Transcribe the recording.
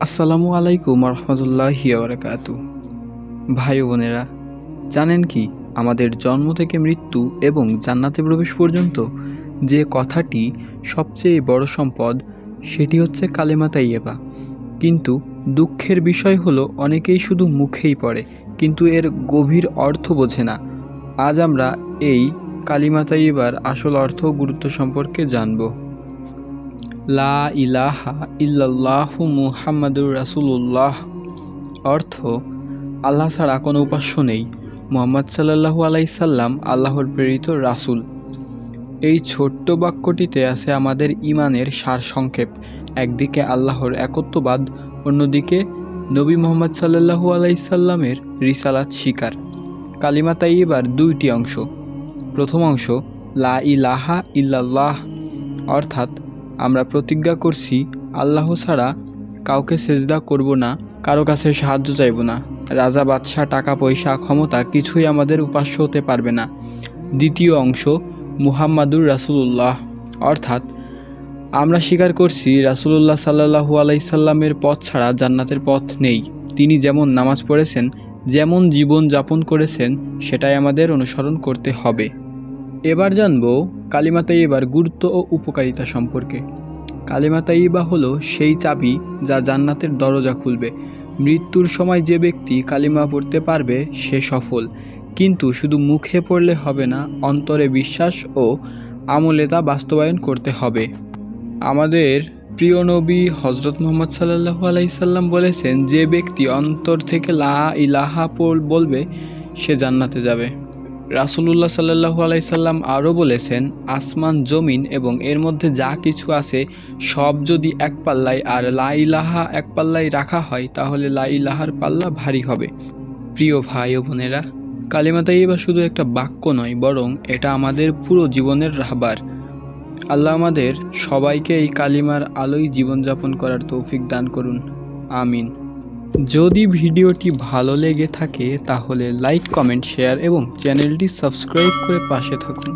আসসালামু আলাইকুম রহমতুল্লাহি বারাকাতু। ভাই ও বোনেরা, জানেন কি আমাদের জন্ম থেকে মৃত্যু এবং জান্নাতে প্রবেশ পর্যন্ত যে কথাটি সবচেয়ে বড় সম্পদ সেটি হচ্ছে কালেমা তাইয়্যিবা। কিন্তু দুঃখের বিষয় হলো অনেকেই শুধু মুখেই পড়ে কিন্তু এর গভীর অর্থ বোঝে না। আজ আমরা এই কালিমা তাইয়্যিবার আসল অর্থ ও গুরুত্ব সম্পর্কে জানব। লা ইলাহা ইল্লাল্লাহু মুহাম্মাদুর রাসূলুল্লাহ অর্থ আল্লাহ ছাড়া কোনো উপাস্য নেই, মুহাম্মদ সাল্লাল্লাহু আলাইহি সাল্লাম আল্লাহর প্রেরিত রাসূল। এই ছোট্ট বাক্যটিতে আছে আমাদের ঈমানের সারসংক্ষেপ। একদিকে আল্লাহর একত্ববাদ, অন্যদিকে নবী মুহাম্মদ সাল্লাল্লাহু আলাইহি সাল্লামের রিসালাত স্বীকার। কালিমা তাইয়্যিবার দুইটি অংশ। প্রথম অংশ লা ইলাহা ইল্লাল্লাহ, অর্থাৎ আমরা প্রতিজ্ঞা করছি আল্লাহ ছাড়া কাউকে সেজদা করব না, কারো কাছে সাহায্য চাইব না, রাজা বাদশাহ টাকা পয়সা ক্ষমতা কিছুই আমাদের উপাস্য হতে পারবে না। দ্বিতীয় অংশ মুহাম্মাদুর রাসূলুল্লাহ, অর্থাৎ আমরা স্বীকার করছি রাসূলুল্লাহ সাল্লাল্লাহু আলাইহি সাল্লামের পথ ছাড়া জান্নাতের পথ নেই। তিনি যেমন নামাজ পড়েছেন, যেমন জীবন যাপন করেছেন, সেটাই আমাদের অনুসরণ করতে হবে। এবার জানব কালিমা তাইয়্যিবার গুরুত্ব ও উপকারিতা সম্পর্কে। কালিমা তাইয়্যিবা হলো সেই চাবি যা জান্নাতের দরজা খুলবে। মৃত্যুর সময় যে ব্যক্তি কালিমা পড়তে পারবে সে সফল। কিন্তু শুধু মুখে পড়লে হবে না, অন্তরে বিশ্বাস ও আমলে তা বাস্তবায়ন করতে হবে। আমাদের প্রিয় নবী হযরত মুহাম্মদ সাল্লাল্লাহু আলাইহি সাল্লাম বলেছেন, যে ব্যক্তি অন্তর থেকে লা ইলাহা বলবে সে জান্নাতে যাবে। রাসূলুল্লাহ সাল্লাল্লাহু আলাইহি সাল্লাম আরও বলেছেন, আসমান জমিন এবং এর মধ্যে যা কিছু আছে সব যদি এক পাল্লায় আর লা ইলাহা এক পাল্লায় রাখা হয় তাহলে লা ইলাহার পাল্লা ভারী হবে। প্রিয় ভাই ও বোনেরা, কালিমা তাইয়্যিবা শুধু একটা বাক্য নয়, বরং এটা আমাদের পুরো জীবনের রাহবার। আল্লাহ আমাদের সবাইকে এই কালিমার আলোয় জীবনযাপন করার তৌফিক দান করুন, আমিন। যদি ভিডিওটি ভালো লেগে থাকে তাহলে লাইক, কমেন্ট, শেয়ার এবং চ্যানেলটি সাবস্ক্রাইব করে পাশে থাকুন।